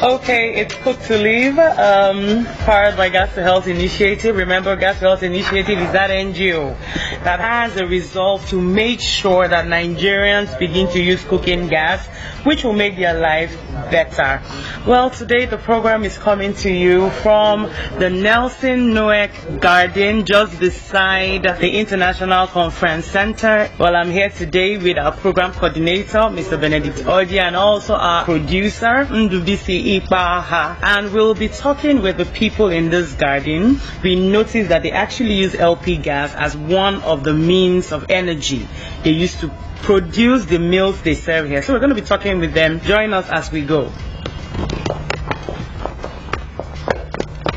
Okay, it's Cook to Live, powered by Gas to Health Initiative. Remember, Gas to Health Initiative is that NGO that has a resolve to make sure that Nigerians begin to use cooking gas, which will make their life better. Well, today the program is coming to you from the Nelson Nuek Garden, just beside the International Conference Center. Well, I'm here today with our program coordinator, Mr. Benedict Oji, and also our producer, Ndubisi Ipaha. And we'll be talking with the people in this garden. We noticed that they actually use LP gas as one of the means of energy they used to produce the meals they serve here. So we're going to be talking with them. Join us as we go.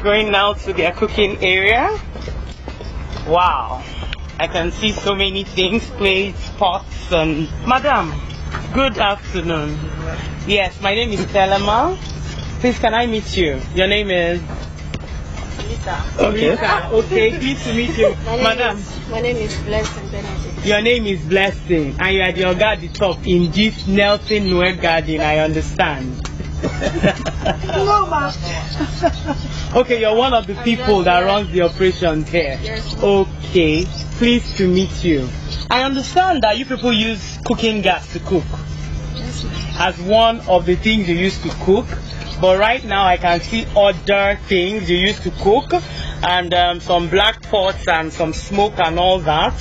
Going now to their cooking area. Wow, I can see so many things, plates, pots, and Madam, good afternoon. Yes, my name is Telema. Please, can I meet you? Your name is? Lisa. Okay. Lisa. Okay, pleased to meet you. Madam. My name is Blessing Benedict. Your name is Blessing, and you are the Oga at the top in this Nelson Nuek Garden, I understand. No, ma. Okay, you're one of the people that runs the operations here. Yes. Okay, pleased to meet you. I understand that you people use cooking gas to cook. Yes, ma'am. As one of the things you used to cook. But right now I can see other things you used to cook, and some black pots and some smoke and all that,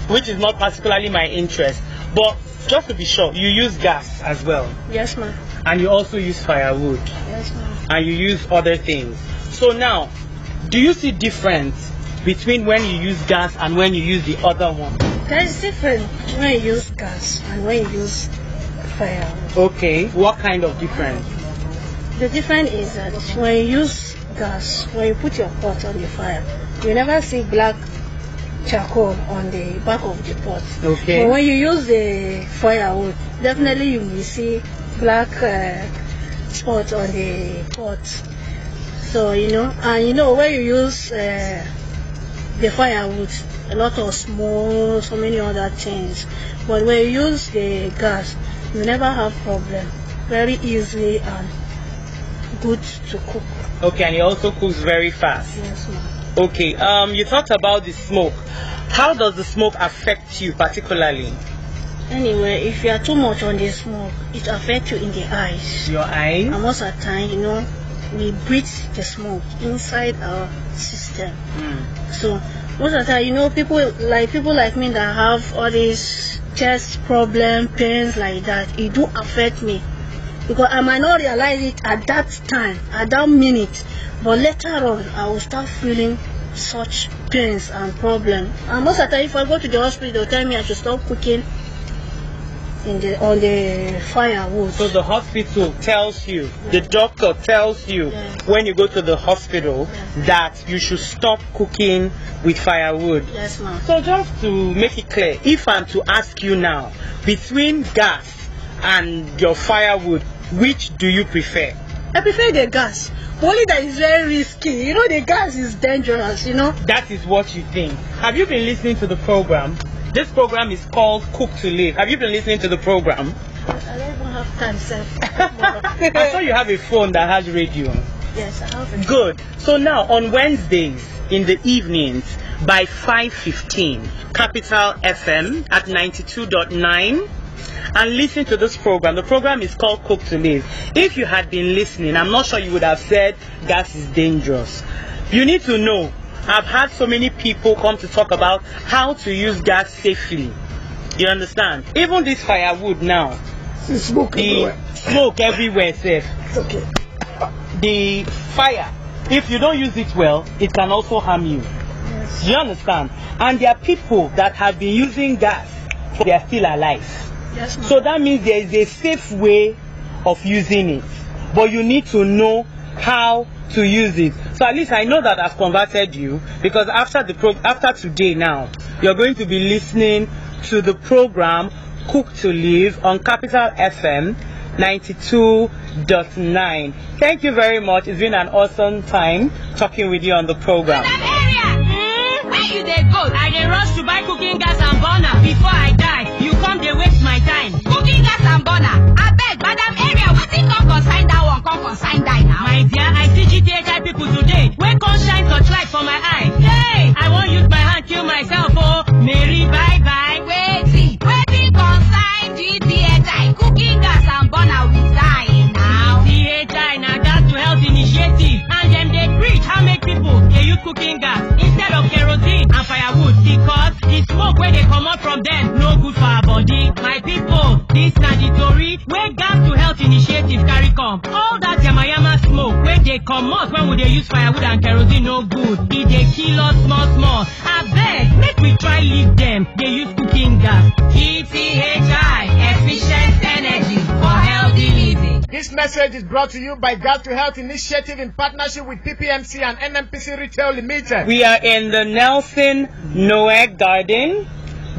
which is not particularly my interest. But just to be sure, you use gas as well. Yes, ma'am. And you also use firewood. Yes, ma'am. And you use other things. So now, do you see difference between when you use gas and when you use the other one? There is difference when you use gas and when you use firewood. Okay, what kind of difference? The difference is that when you use gas, when you put your pot on the fire, you never see black charcoal on the back of the pot. Okay. But when you use the firewood, definitely you will see black spot on the pot. So and when you use the firewood, a lot of smoke, so many other things. But when you use the gas, you never have problem. Very easy and good to cook. Okay, and it also cooks very fast. Yes, ma'am. Okay, you talked about the smoke. How does the smoke affect you particularly? Anyway, if you are too much on the smoke, it affects you in the eyes. Your eyes? And most of the time, we breathe the smoke inside our system. So most of the time, people like me that have all these chest problem, pains like that, it do affect me. Because I might not realize it at that time, at that minute, but later on I will start feeling such pains and problems. And most of the time, if I go to the hospital, they'll tell me I should stop cooking on the firewood. So the hospital tells you, the doctor tells you when you go to the hospital that you should stop cooking with firewood. Yes, ma'am. So just to make it clear, if I'm to ask you now, between gas and your firewood, which do you prefer? I prefer the gas. Only that is very risky. The gas is dangerous, That is what you think. Have you been listening to the program? This program is called Cook to Live. Have you been listening to the program? I don't even have time, sir. I saw you have a phone that has radio. Yes, I have it. Good. So now on Wednesdays in the evenings by 5:15, Capital FM at 92.9. and listen to this program. The program is called Cook to Live. If you had been listening, I'm not sure you would have said gas is dangerous. You need to know, I've had so many people come to talk about how to use gas safely. You understand? Even this firewood now, smoke everywhere safe. It's okay. The fire, if you don't use it well, it can also harm you. Yes. You understand? And there are people that have been using gas, they are still alive. Yes, ma'am. So that means there is a safe way of using it, but you need to know how to use it. So at least I know that I've converted you, because after today now, you're going to be listening to the program Cook to Live on Capital FM 92.9. Thank you very much. It's been an awesome time talking with you on the program. Where you dey go? I dey rush to buy cooking gas and burner before I die. You come dey waste my time. Cooking gas and burner. Abeg, madam area, wetin come consign that one? Come consign that dey comot when we dey use firewood and kerosene no good. E dey kill us small. Abeg, make we try leave them. Dey use cooking gas. GTHI, efficient energy for healthy living. This message is brought to you by Gas to Health Initiative in partnership with PPMC and NMPC Retail Limited. We are in the Nelson Nuek Garden,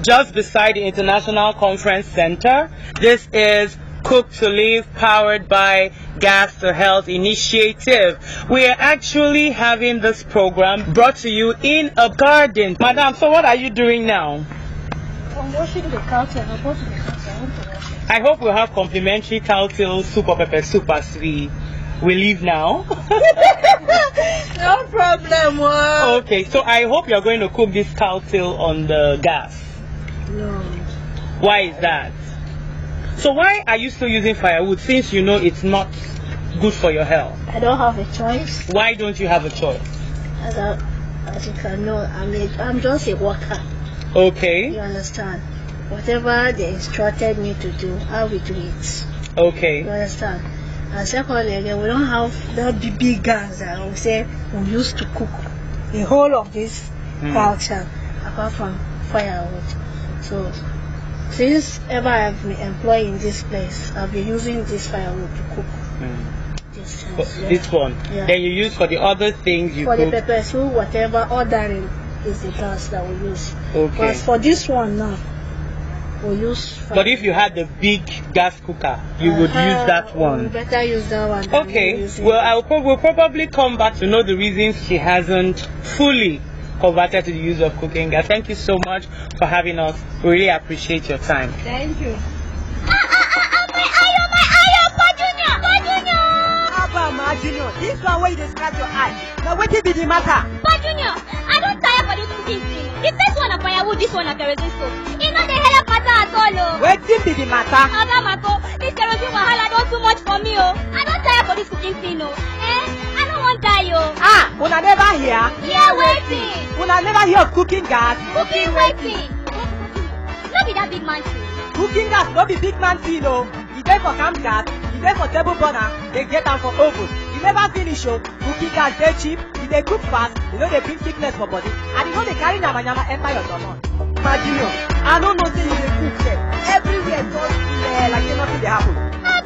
just beside the International Conference Center. This is Cook to Live, powered by Gas to Health Initiative. We are actually having this program brought to you in a garden. Madam, so what are you doing now? I'm washing the counter. I'm going to the counter. I want to wash it. I hope we'll have complimentary cow-tail soup or pepper soup as we leave now. No problem. Okay, so I hope you're going to cook this cow-tail on the gas. No. Why is that? So why are you still using firewood since you know it's not good for your health? I don't have a choice. Why don't you have a choice? As you can know, I'm just a worker. Okay. You understand? Whatever they instructed me to do, I will do it. Okay. You understand? And secondly, again, we don't have that big gas that we say we used to cook the whole of this culture apart from firewood. So since ever I've been employed in this place, I've been using this firewood to cook. This, yeah. This one. Yeah. Then you use for the other things you for cook. the pepper soup, whatever ordering is the gas that we use. Okay. But for this one now, we use fire. But if you had the big gas cooker, you would use that one. We better use that one. than Okay. using- Well, we'll probably come back to know the reasons she hasn't fully converted to the use of cooking gas. Thank you so much for having us. We really appreciate your time. Thank you. Ma Junior, this one where you dey scratch your eye. Now what be the matter? But Junior, I don't tire for this cooking thing. The first one na firewood, this one na kerosene stove. E no dey help matter at all, oh. What be the matter? Oga Mako, this kerosene wahala don too much for me, oh. I don't tire for this cooking thing, oh. I don't want die, oh. Ah, una never hear? Yeah, waiting. Una never hear of cooking gas? Cooking waiting. No be that big man thing. Cooking gas no be big man thing, oh. E dey for camp gas, e dey for table burner, they get am for oven. E never finish, oh. Cooking gas dey cheap, e dey cook fast, e no dey bring sickness for body, and e no dey carry yamayama enter your stomach. Ma Junior, I no know say you dey cook sef. Everywhere just like say nothing dey happen.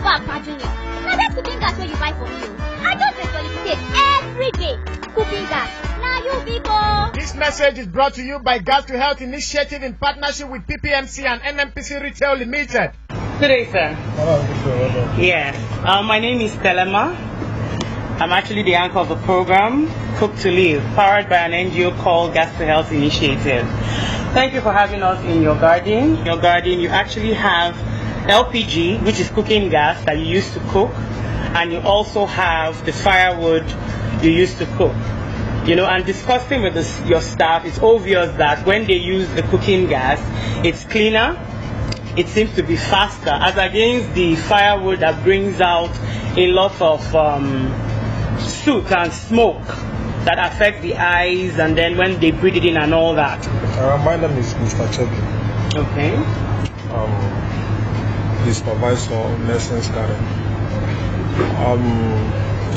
Papa Junior, na that cooking gas wey you buy for me, oh. I just dey solicitate every day. Cooking gas, na you people. This message is brought to you by Gas to Health Initiative in partnership with PPMC and NMPC Retail Limited. Good day, sir. Yes. My name is Telema. I'm actually the anchor of the program, Cook to Live, powered by an NGO called Gas to Health Initiative. Thank you for having us in your garden. In your garden, you actually have LPG, which is cooking gas that you use to cook, and you also have the firewood you use to cook. You know, and discussing with your staff, it's obvious that when they use the cooking gas, it's cleaner, it seems to be faster, as against the firewood that brings out a lot of soot and smoke that affect the eyes, and then when they breathe it in and all that. My name is Mr. Chebi. Okay. The supervisor, Nelson's Garden.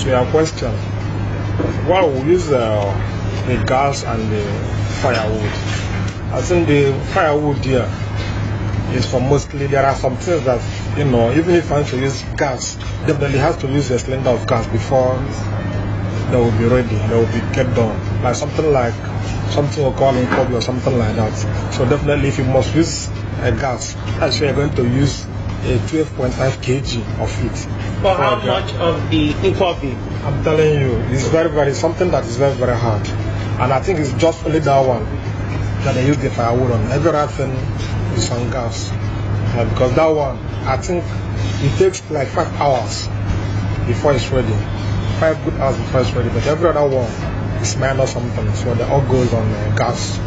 To your question, well, we use the gas and the firewood. I think the firewood here is for mostly, there are some things that, you know, even if I want to use gas, definitely have to use a cylinder of gas before they will be ready, they will be kept done. Like something we're calling coffee or something like that. So definitely if you must use a gas, actually you're going to use a 12.5 kg of it. For how much of the coffee? I'm telling you, it's very, something that is very, very hard. And I think it's just only that one that they use the firewood on. Every other thing is on gas. Because that one, I think it takes like 5 hours before it's ready. 5 good hours before it's ready. But every other one is minus something. So they all goes on gas.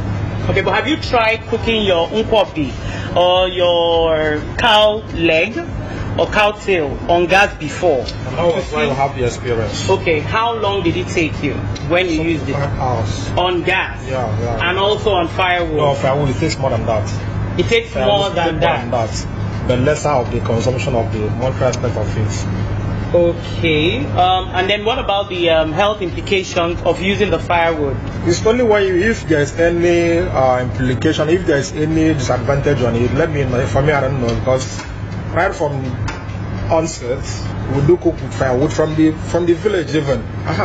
Okay, but have you tried cooking your nkwobi or your cow leg or cow tail on gas before? And that was why you have the experience. Okay, how long did it take you when you used it? 5 hours. On gas? Yeah. And also on firewood? No, firewood, it takes more than that. It takes more than that. The lesser of the consumption of the monetary aspect of it. Okay. And then what about the health implications of using the firewood? It's only when if there's any implication, if there's any disadvantage on it, let me know. For me, I don't know, because right from onset, we do cook with firewood from the village even.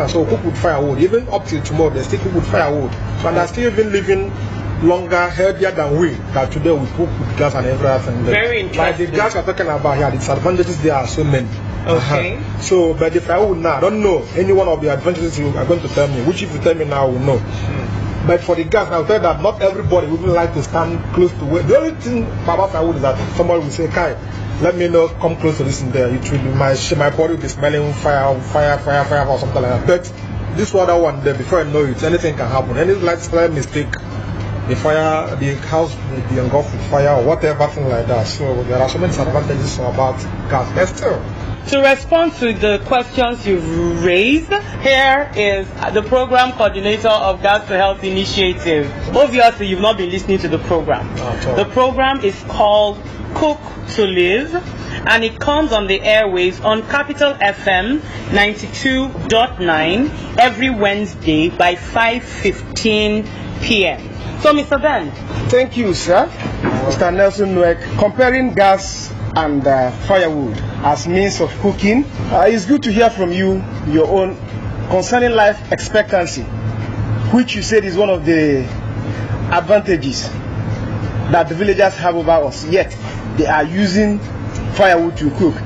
So cook with firewood, even up till tomorrow, they still cook with firewood. So they're still even living longer, healthier than we. That today we cook with gas and everything. Very interesting. Like the gas we're talking about here, the disadvantages there are so many. Okay. So, but the firewood now, I don't know any one of the advantages you are going to tell me. Which if you tell me now, we'll know. But for the gas, I'll tell you that not everybody would like to stand close to it. The only thing about firewood is that somebody will say, Kai, let me know, come close to this in there. It will be my body will be smelling fire or something like that. But this other one there, before I know it, anything can happen. Any lifestyle mistake, the house may be engulfed with fire or whatever thing like that. So there are so many disadvantages about gas. But still, to respond to the questions you've raised, here is the program coordinator of Gas to Health Initiative. Obviously, you've not been listening to the program. The program is called Cook to Live, and it comes on the airwaves on Capital FM 92.9 every Wednesday by 5:15 p.m. So, Mr. Ben. Thank you, sir. Mr. Nelson Nuek. Comparing gas and firewood as means of cooking, it's good to hear from you your own concerning life expectancy, which you said is one of the advantages that the villagers have over us, yet they are using firewood to cook.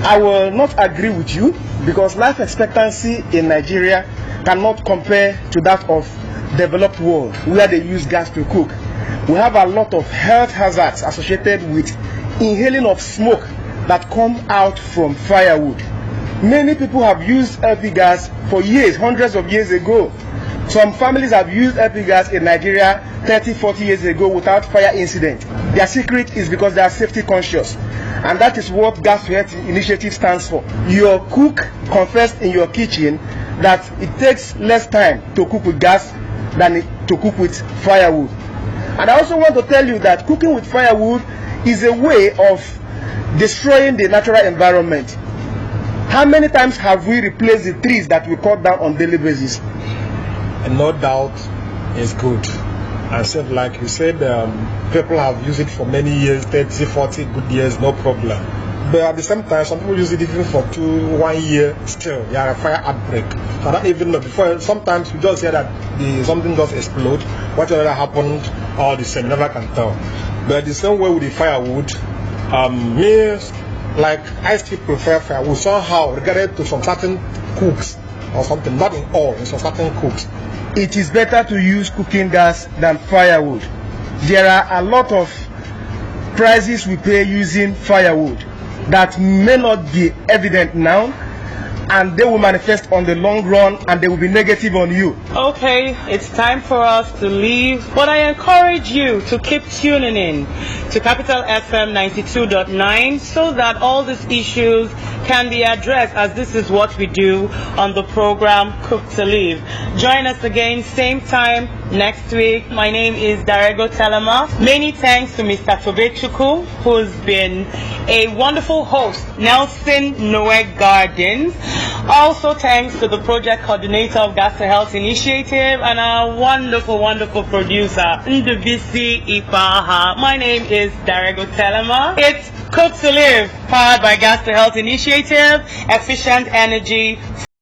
I will not agree with you, because life expectancy in Nigeria cannot compare to that of developed world where they use gas to cook. We have a lot of health hazards associated with inhaling of smoke that come out from firewood. Many people have used LP gas for years, hundreds of years ago. Some families have used LP gas in Nigeria 30, 40 years ago without fire incident. Their secret is because they are safety conscious. And that is what Gas to Health Initiative stands for. Your cook confessed in your kitchen that it takes less time to cook with gas than to cook with firewood. And I also want to tell you that cooking with firewood is a way of destroying the natural environment. How many times have we replaced the trees that we cut down on daily basis? And no doubt it's good. And said, like you said, people have used it for many years, 30, 40 good years, no problem. But at the same time, some people use it even for 1 year still. You have a fire outbreak. So I don't even know. Before, sometimes you just hear that something just explode. Whatever happened, all the same, never can tell. But the same way with the firewood, I still prefer firewood somehow, regarded to some certain cooks or something, not in all, in some certain cooks. It is better to use cooking gas than firewood. There are a lot of prices we pay using firewood that may not be evident now, and they will manifest on the long run, and they will be negative on you. Okay, it's time for us to leave, but I encourage you to keep tuning in to Capital FM 92.9 so that all these issues can be addressed, as this is what we do on the program Cook to Live. Join us again, same time next week. My name is Darego Telema. Many thanks to Mr. Tobechuku, who's been a wonderful host, Nelson Nuek Gardens. Also thanks to the project coordinator of Gas to Health Initiative and our wonderful, wonderful producer, Ndubisi Ipaha. My name is Darego Telema. It's Cook to Live, powered by Gas to Health Initiative, efficient energy